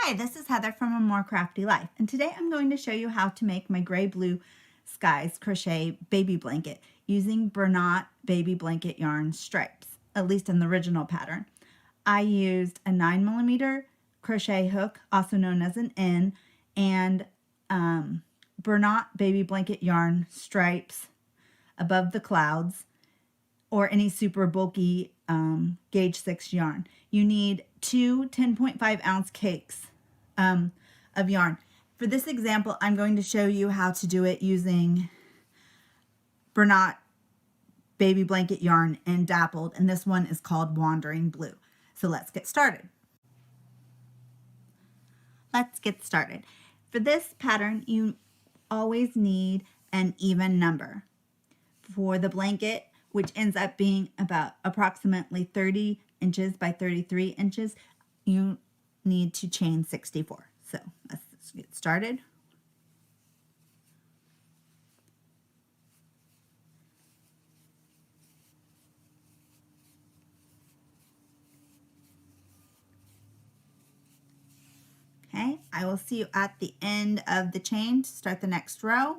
Hi, this is Heather from A More Crafty Life, and today I'm going to show you how to make my gray blue skies crochet baby blanket using Bernat baby blanket yarn stripes, at least in the original pattern. I used a 9mm crochet hook, also known as an N, and Bernat baby blanket yarn stripes above the clouds, or any super bulky gauge 6 yarn. You need two 10.5 ounce cakes of yarn. For this example, I'm going to show you how to do it using Bernat baby blanket yarn and dappled, and this one is called Wandering Blue. So let's get started. For this pattern, you always need an even number. For the blanket, which ends up being about approximately 30 inches by 33 inches, you need to chain 64. So let's get started. Okay, I will see you at the end of the chain to start the next row.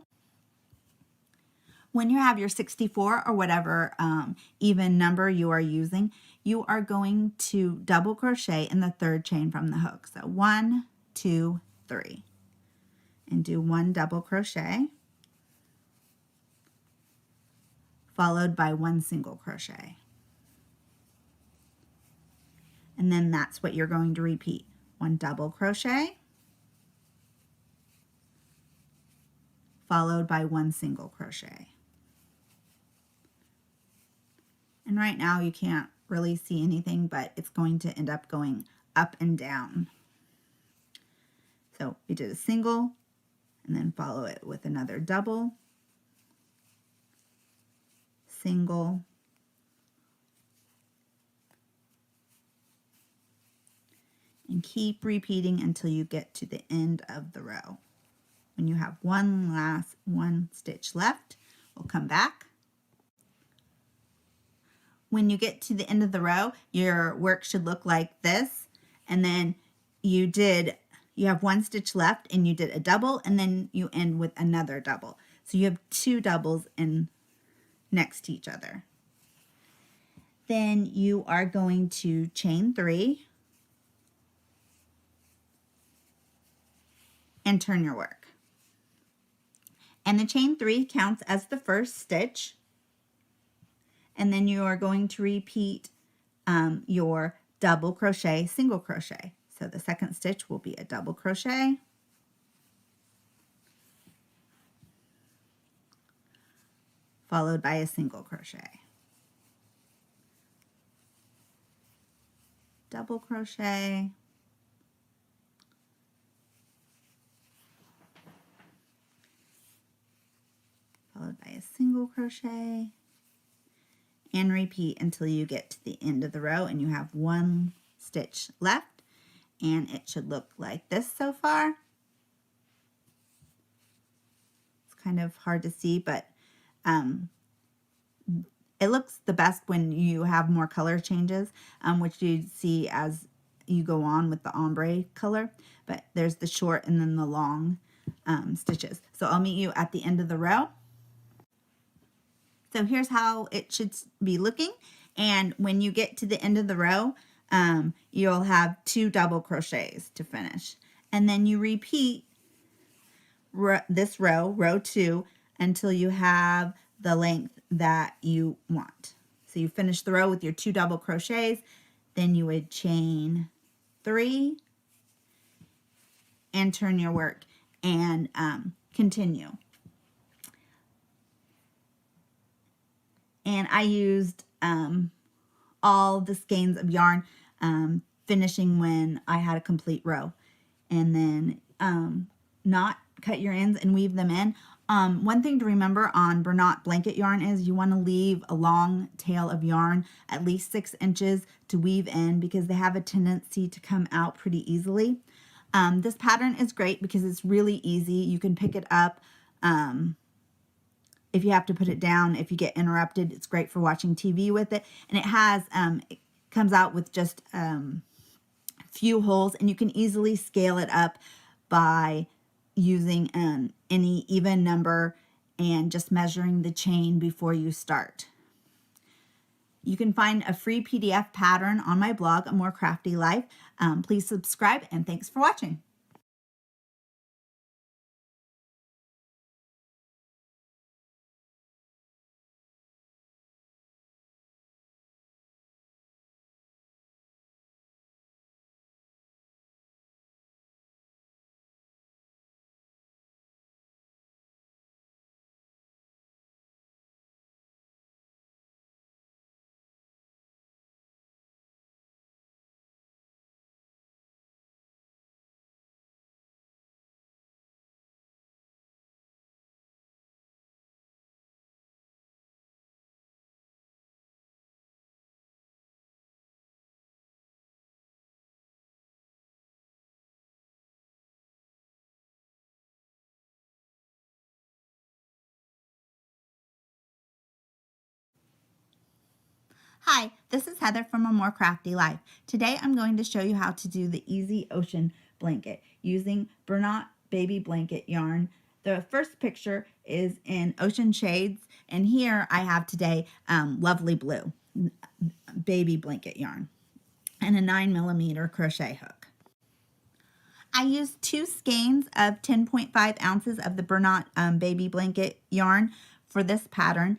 When you have your 64 or whatever even number you are using, you are going to double crochet in the third chain from the hook. So 1, 2, 3, and do 1 double crochet, followed by 1 single crochet. And then that's what you're going to repeat. 1 double crochet, followed by 1 single crochet. And right now you can't really see anything, but it's going to end up going up and down. So we did a single, and then follow it with another double, single, and keep repeating until you get to the end of the row. When you have one stitch left, we'll come back. When you get to the end of the row, your work should look like this, and then you have 1 stitch left and you did a double, and then you end with another double. So you have 2 doubles next to each other. Then you are going to chain 3 and turn your work. And the chain 3 counts as the first stitch. And then you are going to repeat your double crochet, single crochet. So the second stitch will be a double crochet, followed by a single crochet, double crochet, followed by a single crochet, and repeat until you get to the end of the row and you have 1 stitch left, and it should look like this so far. It's kind of hard to see, but it looks the best when you have more color changes, which you see as you go on with the ombre color. But there's the short and then the long stitches. So I'll meet you at the end of the row. So here's how it should be looking. And when you get to the end of the row, you'll have 2 double crochets to finish. And then you repeat this row 2, until you have the length that you want. So you finish the row with your 2 double crochets, then you would chain 3 and turn your work and continue. And I used all the skeins of yarn, finishing when I had a complete row. And then not cut your ends and weave them in. One thing to remember on Bernat blanket yarn is you want to leave a long tail of yarn, at least 6 inches, to weave in, because they have a tendency to come out pretty easily. This pattern is great because it's really easy. You can pick it up if you have to put it down, if you get interrupted. It's great for watching TV with it. And it has, it comes out with just few holes, and you can easily scale it up by using any even number and just measuring the chain before you start. You can find a free PDF pattern on my blog, A More Crafty Life. Please subscribe, and thanks for watching. Hi, this is Heather from A More Crafty Life. Today I'm going to show you how to do the Easy Ocean blanket using Bernat baby blanket yarn. The first picture is in Ocean Shades, and here I have today Lovely Blue baby blanket yarn and a 9mm crochet hook. I used 2 skeins of 10.5 ounces of the Bernat baby blanket yarn for this pattern.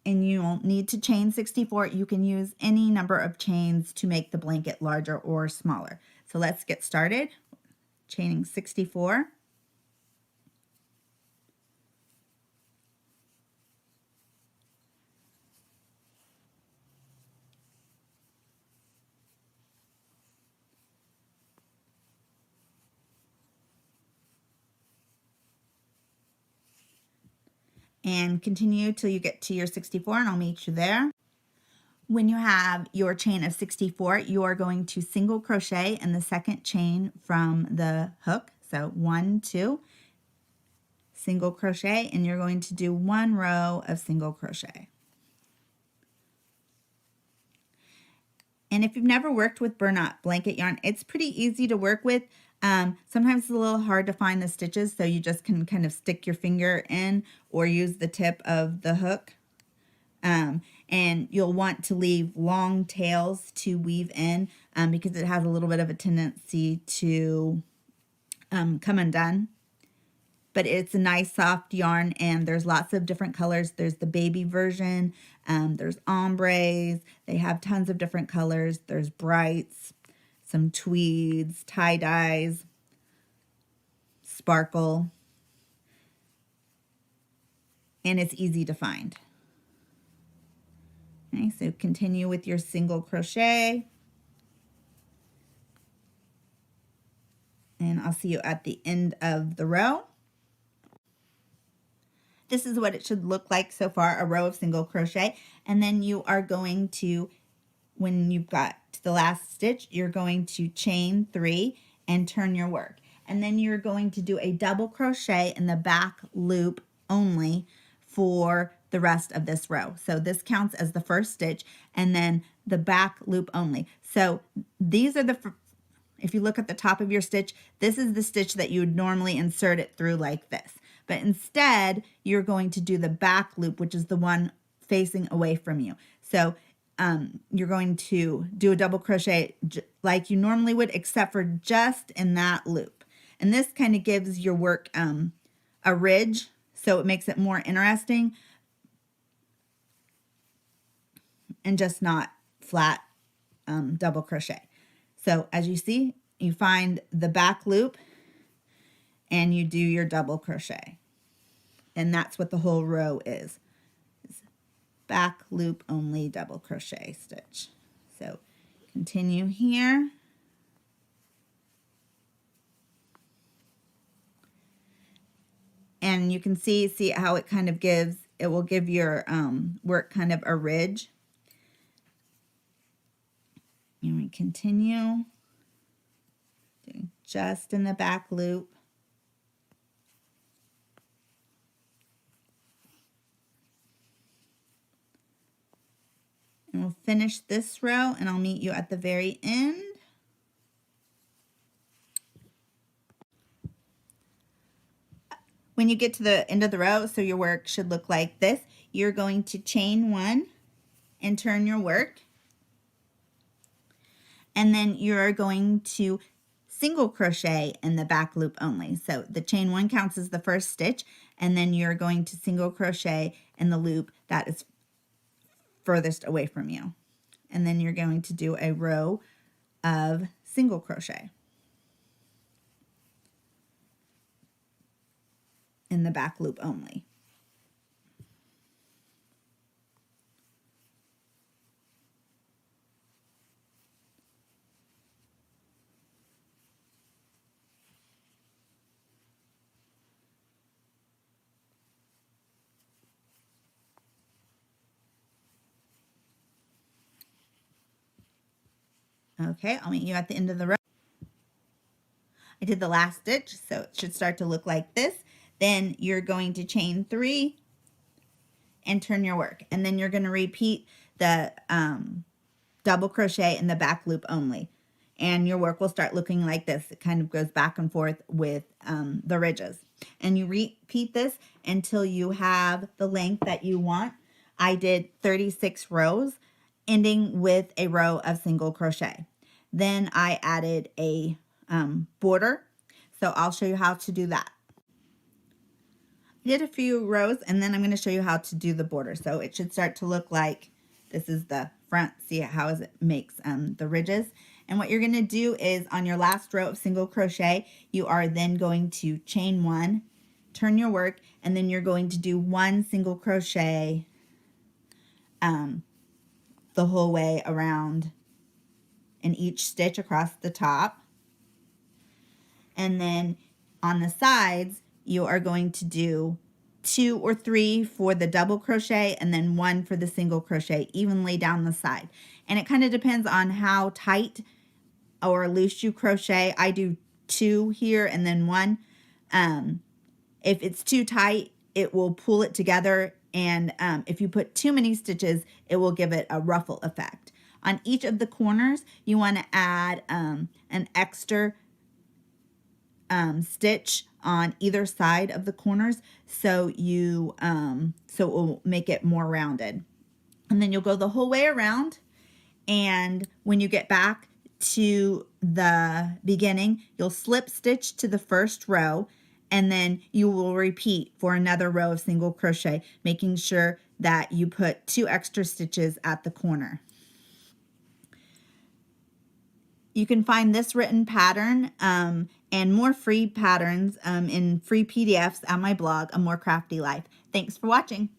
And you'll need to chain 64. You can use any number of chains to make the blanket larger or smaller. So let's get started. Chaining 64. And continue till you get to your 64, and I'll meet you there. When you have your chain of 64, you are going to single crochet in the second chain from the hook. So 1, 2, single crochet, and you're going to do 1 row of single crochet. And if you've never worked with Bernat blanket yarn, it's pretty easy to work with. Sometimes it's a little hard to find the stitches, so you just can kind of stick your finger in or use the tip of the hook. And you'll want to leave long tails to weave in because it has a little bit of a tendency to come undone. But it's a nice soft yarn, and there's lots of different colors. There's the baby version, there's ombres, they have tons of different colors. There's brights, some tweeds, tie-dyes, sparkle, and it's easy to find. Okay, so continue with your single crochet, and I'll see you at the end of the row. This is what it should look like so far, a row of single crochet. And then you are going to, when you've got to the last stitch, you're going to chain 3 and turn your work. And then you're going to do a double crochet in the back loop only for the rest of this row. So this counts as the first stitch, and then the back loop only. So these are if you look at the top of your stitch, this is the stitch that you would normally insert it through like this. But instead, you're going to do the back loop, which is the one facing away from you. So you're going to do a double crochet like you normally would, except for just in that loop. And this kind of gives your work a ridge, so it makes it more interesting and just not flat double crochet. So as you see, you find the back loop and you do your double crochet. And that's what the whole row is. Back loop only double crochet stitch. So continue here. And you can see how it kind of gives, it will give your work kind of a ridge. And we continue doing just in the back loop. And we'll finish this row, and I'll meet you at the very end. When you get to the end of the row, so your work should look like this, you're going to chain 1 and turn your work. And then you're going to single crochet in the back loop only. So the chain 1 counts as the first stitch, and then you're going to single crochet in the loop that is furthest away from you. And then you're going to do a row of single crochet in the back loop only. Okay, I'll meet you at the end of the row. I did the last stitch, so it should start to look like this. Then you're going to chain 3 and turn your work. And then you're going to repeat the double crochet in the back loop only. And your work will start looking like this. It kind of goes back and forth with the ridges. And you repeat this until you have the length that you want. I did 36 rows, ending with a row of single crochet. Then I added a border, so I'll show you how to do that. I did a few rows, and then I'm going to show you how to do the border. So it should start to look like this is the front. See how it makes the ridges. And what you're going to do is on your last row of single crochet, you are then going to chain 1, turn your work, and then you're going to do 1 single crochet the whole way around in each stitch across the top. And then on the sides, you are going to do 2 or 3 for the double crochet and then 1 for the single crochet evenly down the side. And it kind of depends on how tight or loose you crochet. I do 2 here and then 1. If it's too tight, it will pull it together, and if you put too many stitches, it will give it a ruffle effect. On each of the corners, you want to add an extra stitch on either side of the corners, so you so it will make it more rounded. And then you'll go the whole way around, and when you get back to the beginning, you'll slip stitch to the first row, and then you will repeat for another row of single crochet, making sure that you put 2 extra stitches at the corner. You can find this written pattern and more free patterns in free PDFs on my blog, A More Crafty Life. Thanks for watching.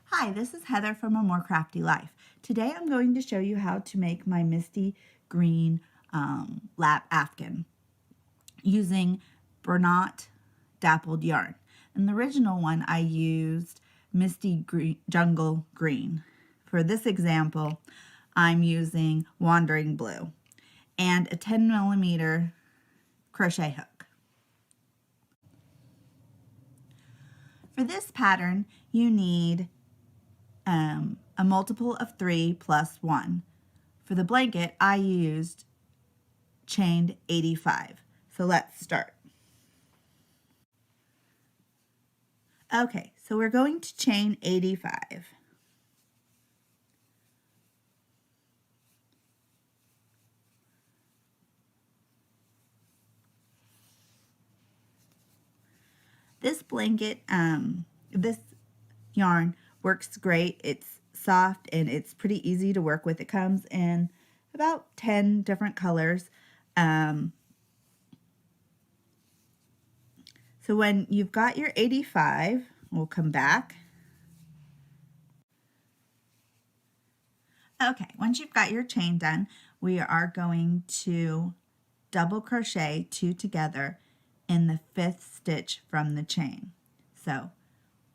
Hi, this is Heather from A More Crafty Life. Today I'm going to show you how to make my misty green lap afghan using Bernat dappled yarn. In the original one, I used misty green, jungle green. For this example, I'm using wandering blue and a 10mm crochet hook. For this pattern, you need a multiple of 3 plus 1. For the blanket, I used chained 85. So let's start. Okay, so we're going to chain 85. This blanket, this yarn works great. It's soft and it's pretty easy to work with. It comes in about 10 different colors. So when you've got your 85, we'll come back. Okay, once you've got your chain done, we are going to double crochet 2 together in the 5th stitch from the chain. So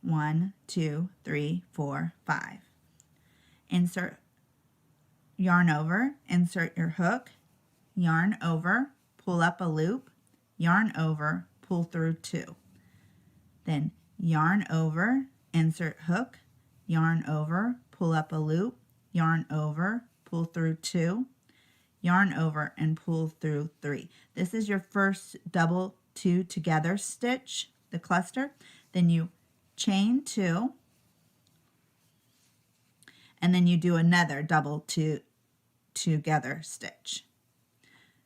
1, 2, 3, 4, 5. Insert yarn over, insert your hook, yarn over, pull up a loop, yarn over, pull through 2. Then yarn over, insert hook, yarn over, pull up a loop, yarn over, pull through 2, yarn over, and pull through 3. This is your first double 2 together stitch, the cluster. Then you chain 2, and then you do another double 2 together stitch.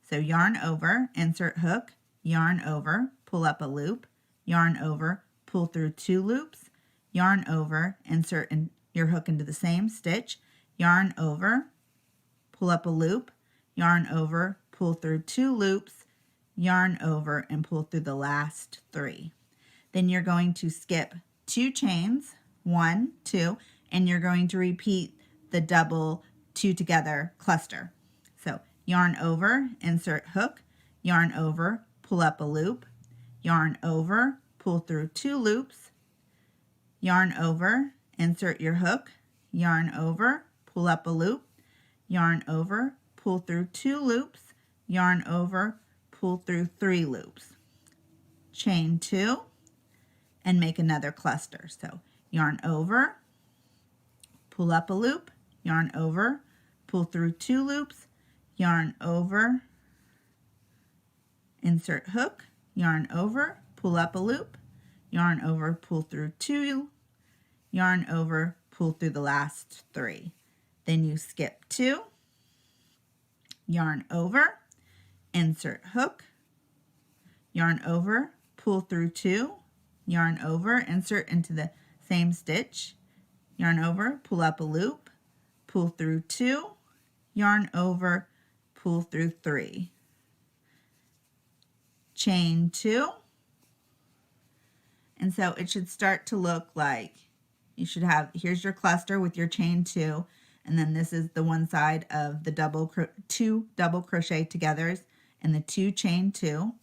So yarn over, insert hook, yarn over, pull up a loop, yarn over, pull through 2 loops, yarn over, insert your hook into the same stitch, yarn over, pull up a loop, yarn over, pull through 2 loops, yarn over, and pull through the last 3. Then you're going to skip 2 chains, 1, 2, and you're going to repeat the double 2 together cluster. So yarn over, insert hook, yarn over, pull up a loop, yarn over, pull through 2 loops, yarn over, insert your hook, yarn over, pull up a loop, yarn over, pull through 2 loops, yarn over, pull through 3 loops. Chain 2 and make another cluster. So yarn over, pull up a loop, yarn over, pull through 2 loops, yarn over, insert hook, yarn over, pull up a loop, yarn over, pull through 2, yarn over, pull through the last 3. Then you skip 2, yarn over, insert hook, yarn over, pull through 2, yarn over, insert into the same stitch, yarn over, pull up a loop, pull through 2, yarn over, pull through 3. Chain 2. And so it should start to look like you should have, here's your cluster with your chain 2, and then this is the one side of the 2 double crochet togethers and the 2 chain 2,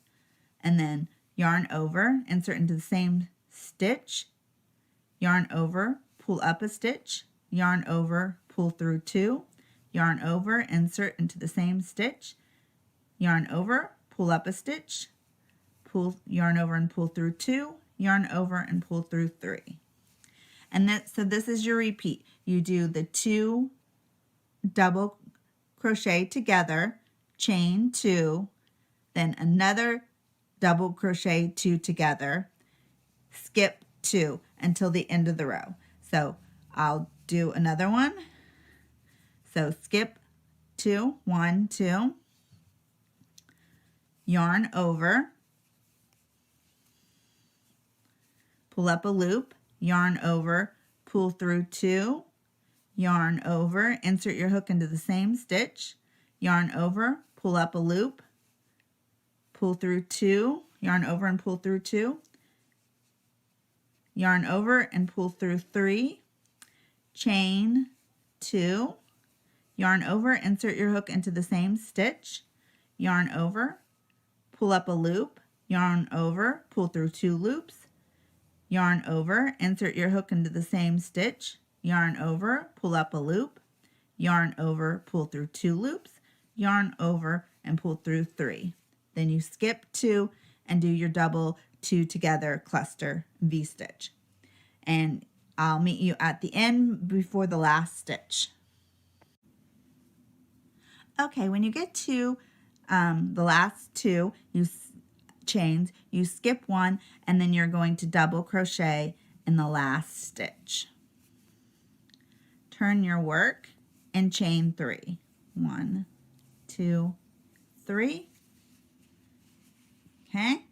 and then yarn over, insert into the same stitch, yarn over, pull up a stitch, yarn over, pull through 2, yarn over, insert into the same stitch, yarn over, pull up a stitch, pull, yarn over and pull through 2, yarn over and pull through 3. And so this is your repeat. You do the 2 double crochet together, chain 2, then another double crochet 2 together, skip 2 until the end of the row. So I'll do another one. So skip 2, 1, 2, yarn over, pull up a loop, yarn over, pull through 2, yarn over, insert your hook into the same stitch, yarn over, pull up a loop, pull through 2, yarn over and pull through 2, yarn over and pull through 3, chain 2, yarn over, insert your hook into the same stitch, yarn over, pull up a loop, yarn over, pull through 2 loops, yarn over, insert your hook into the same stitch, yarn over, pull up a loop, yarn over, pull through 2 loops, yarn over, and pull through 3. Then you skip 2 and do your double 2 together cluster V-stitch. And I'll meet you at the end before the last stitch. Okay, when you get to the last 2 chains, you skip 1 and then you're going to double crochet in the last stitch. Turn your work and chain 3. 1, 2, 3. Okay.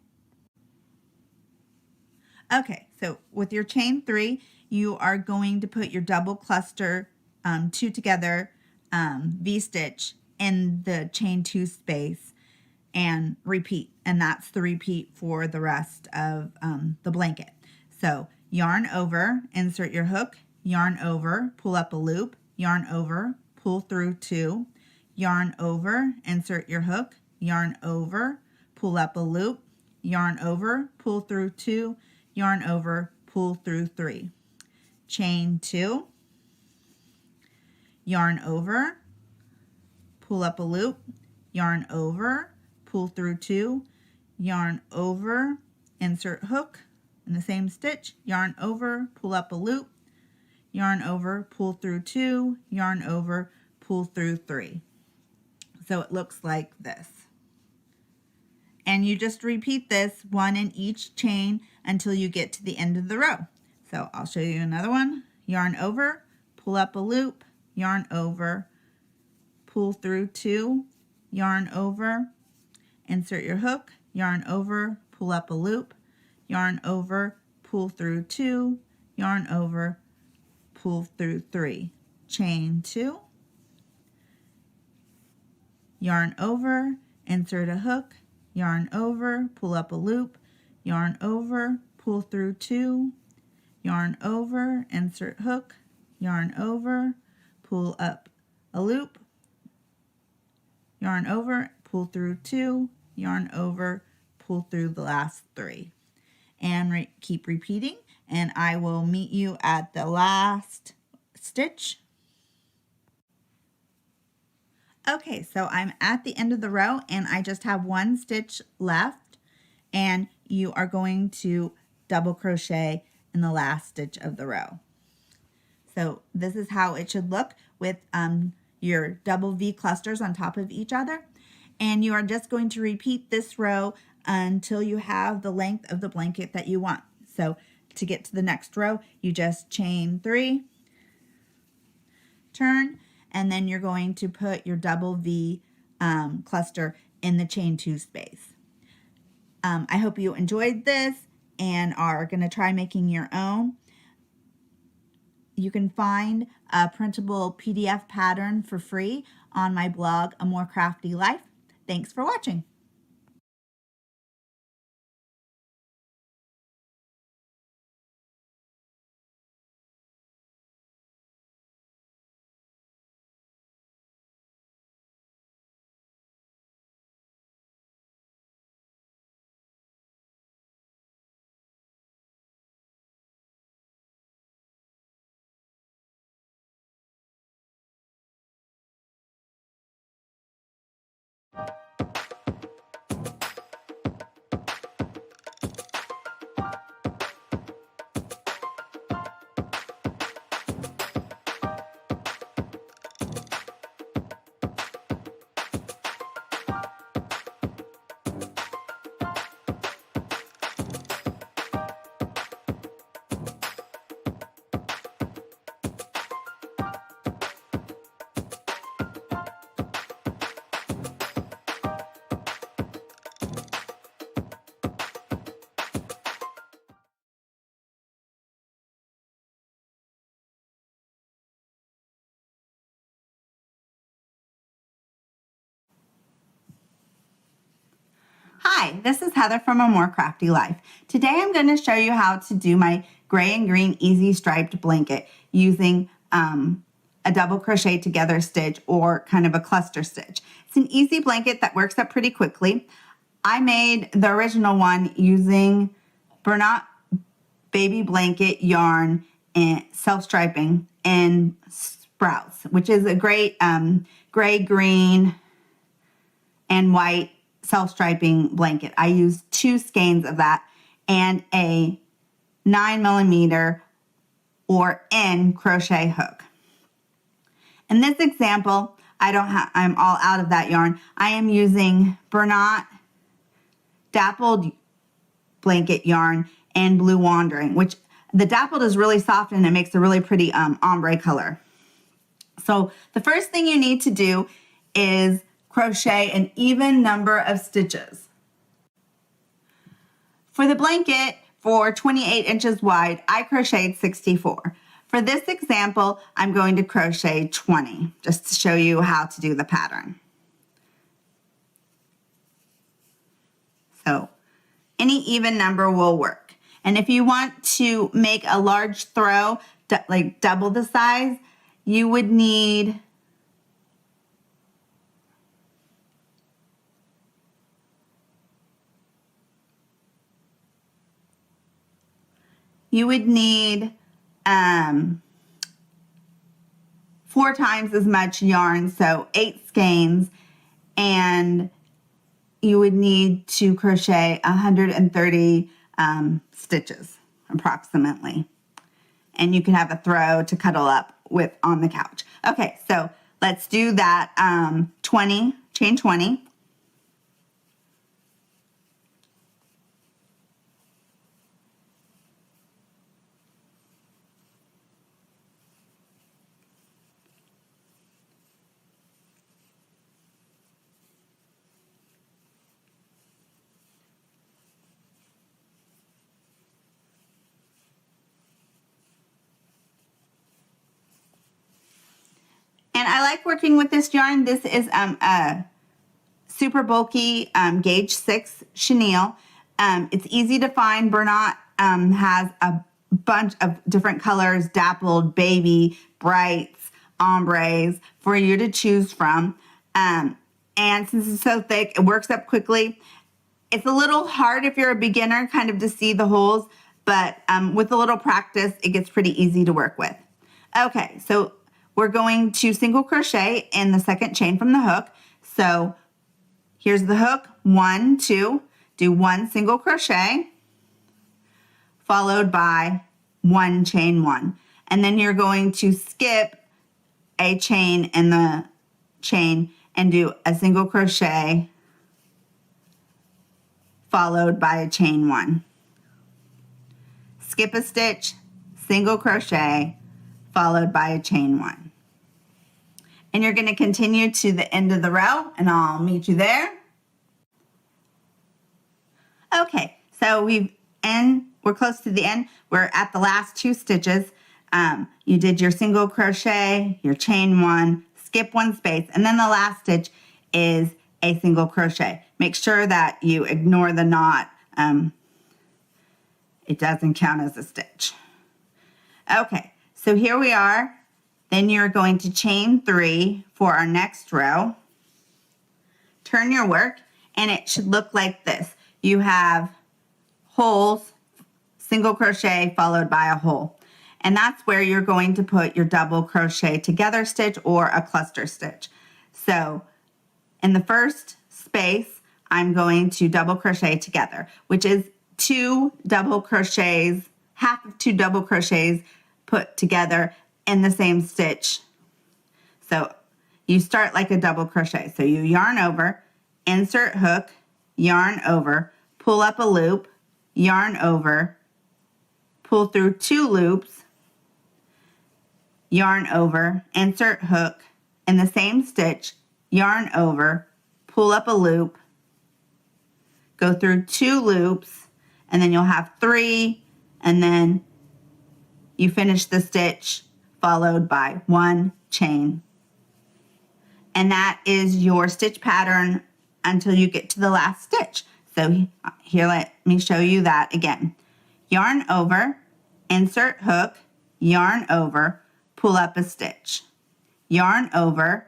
Okay, so with your chain 3, you are going to put your double cluster 2 together V-stitch in the chain 2 space and repeat. And that's the repeat for the rest of the blanket. So yarn over, insert your hook, yarn over, pull up a loop, yarn over, pull through 2, yarn over, insert your hook, yarn over, pull up a loop, yarn over, pull through 2, yarn over, pull through 3. Chain 2, yarn over, pull up a loop, yarn over, pull through 2, yarn over, insert hook in the same stitch, yarn over, pull up a loop, yarn over, pull through 2, yarn over, pull through 3. So it looks like this. And you just repeat this one in each chain until you get to the end of the row. So I'll show you another one. Yarn over, pull up a loop, yarn over, pull through 2, yarn over, insert your hook, yarn over, pull up a loop, yarn over, pull through 2, yarn over, pull through 3. Chain 2, yarn over, insert a hook, yarn over, pull up a loop, yarn over, pull through 2, yarn over, insert hook, yarn over, pull up a loop, yarn over, pull through 2, yarn over, pull through the last 3. And keep repeating, and I will meet you at the last stitch. Okay, so I'm at the end of the row and I just have one stitch left, and you are going to double crochet in the last stitch of the row. So this is how it should look with your double V clusters on top of each other. And you are just going to repeat this row until you have the length of the blanket that you want. So to get to the next row, you just chain 3, turn, and then you're going to put your double V cluster in the chain 2 space. I hope you enjoyed this and are going to try making your own. You can find a printable PDF pattern for free on my blog, A More Crafty Life. Thanks for watching. Hi, this is Heather from A More Crafty Life. Today I'm going to show you how to do my gray and green easy striped blanket using a double crochet together stitch or kind of a cluster stitch. It's an easy blanket that works up pretty quickly. I made the original one using Bernat baby blanket yarn and self-striping in Sprouts, which is a great gray, green, and white self-striping blanket. I used 2 skeins of that and a 9mm or N crochet hook. In this example, I'm all out of that yarn. I am using Bernat dappled blanket yarn and Blue Wandering, which the dappled is really soft and it makes a really pretty ombre color. So the first thing you need to do is crochet an even number of stitches. For the blanket, for 28 inches wide, I crocheted 64. For this example, I'm going to crochet 20 just to show you how to do the pattern. So any even number will work. And if you want to make a large throw, like double the size, you would need four times as much yarn, so 8 skeins, and you would need to crochet 130 stitches approximately. And you can have a throw to cuddle up with on the couch. Okay, so let's do that 20, chain 20. And I like working with this yarn. This is a super bulky gauge 6 chenille. It's easy to find. Bernat has a bunch of different colors, dappled, baby, brights, ombres for you to choose from. And since it's so thick, it works up quickly. It's a little hard if you're a beginner kind of to see the holes, but with a little practice, it gets pretty easy to work with. Okay, so we're going to single crochet in the second chain from the hook. So here's the hook, 1, 2, do 1 single crochet, followed by 1 chain 1. And then you're going to skip a chain in the chain and do a single crochet, followed by a chain 1. Skip a stitch, single crochet, followed by a chain 1. And you're going to continue to the end of the row, and I'll meet you there. Okay, so we're close to the end. We're at the last 2 stitches. You did your single crochet, your chain 1, skip 1 space, and then the last stitch is a single crochet. Make sure that you ignore the knot. It doesn't count as a stitch. Okay, so here we are. Then you're going to chain 3 for our next row. Turn your work, and it should look like this. You have holes, single crochet followed by a hole. And that's where you're going to put your double crochet together stitch or a cluster stitch. So in the first space, I'm going to double crochet together, which is 2 double crochets, half of 2 double crochets put together in the same stitch. So you start like a double crochet. So you yarn over, insert hook, yarn over, pull up a loop, yarn over, pull through 2 loops, yarn over, insert hook, in the same stitch, yarn over, pull up a loop, go through 2 loops, and then you'll have 3, and then you finish the stitch followed by 1 chain. And that is your stitch pattern until you get to the last stitch. So here, let me show you that again. Yarn over, insert hook, yarn over, pull up a stitch. Yarn over,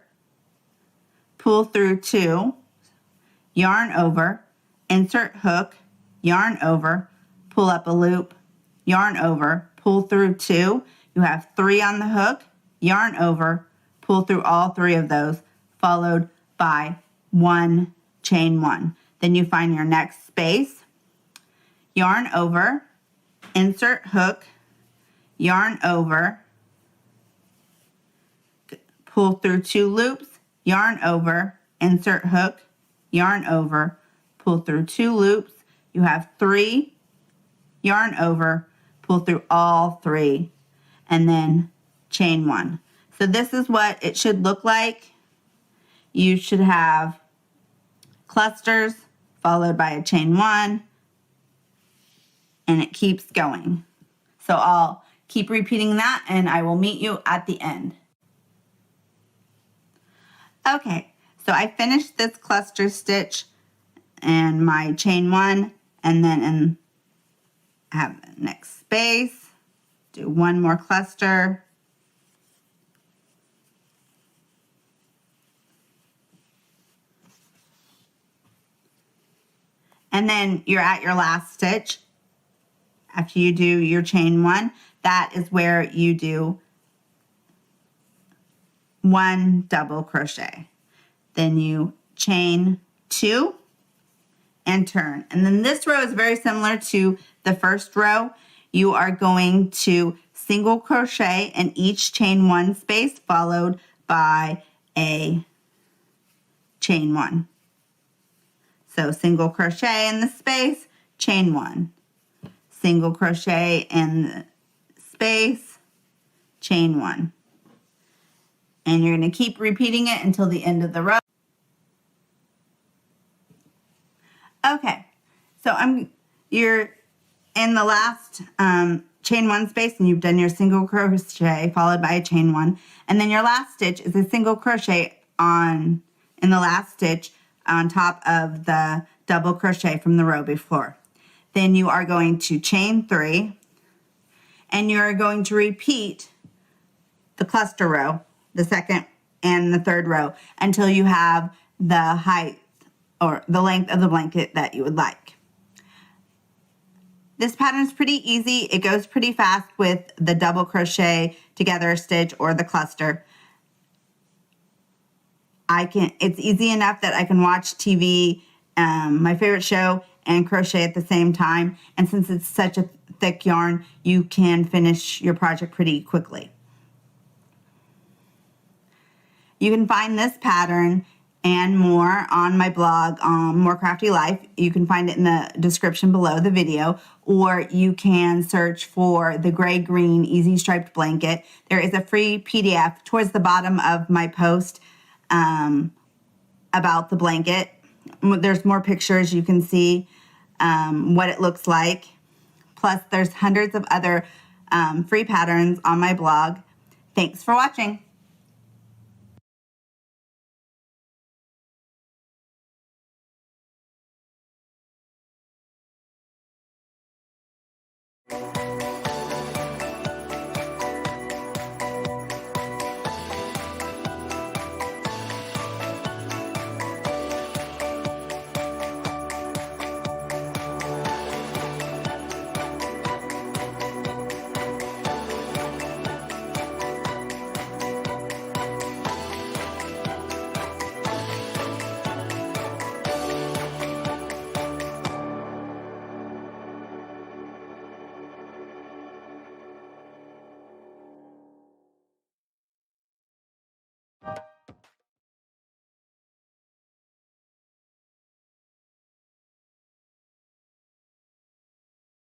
pull through 2, yarn over, insert hook, yarn over, pull up a loop, yarn over, pull through 2. You have 3 on the hook, yarn over, pull through all 3 of those, followed by 1 chain 1. Then you find your next space, yarn over, insert hook, yarn over, pull through 2 loops, yarn over, insert hook, yarn over, pull through 2 loops. You have 3, yarn over, pull through all 3, and then chain 1. So this is what it should look like. You should have clusters followed by a chain 1, and it keeps going. So I'll keep repeating that and I will meet you at the end. Okay, so I finished this cluster stitch and my chain 1, and then have the next space, do 1 more cluster, and then you're at your last stitch. After you do your chain 1, that is where you do 1 double crochet. Then you chain 2 and turn. And then this row is very similar to the first row. You are going to single crochet in each chain 1 space, followed by a chain 1. So single crochet in the space, chain 1. Single crochet in the space, chain 1. And you're going to keep repeating it until the end of the row. Okay, so you're in the last chain 1 space, and you've done your single crochet followed by a chain 1, and then your last stitch is a single crochet in the last stitch on top of the double crochet from the row before. Then you are going to chain 3, and you're going to repeat the cluster row, the second and the third row, until you have the height or the length of the blanket that you would like. This pattern is pretty easy. It goes pretty fast with the double crochet together stitch or the cluster. It's easy enough that I can watch TV, my favorite show, and crochet at the same time. And since it's such a thick yarn, you can finish your project pretty quickly. You can find this pattern and more on my blog, More Crafty Life. You can find it in the description below the video, or you can search for the gray-green easy striped blanket. There is a free PDF towards the bottom of my post about the blanket. There's more pictures. You can see what it looks like. Plus, there's hundreds of other free patterns on my blog. Thanks for watching.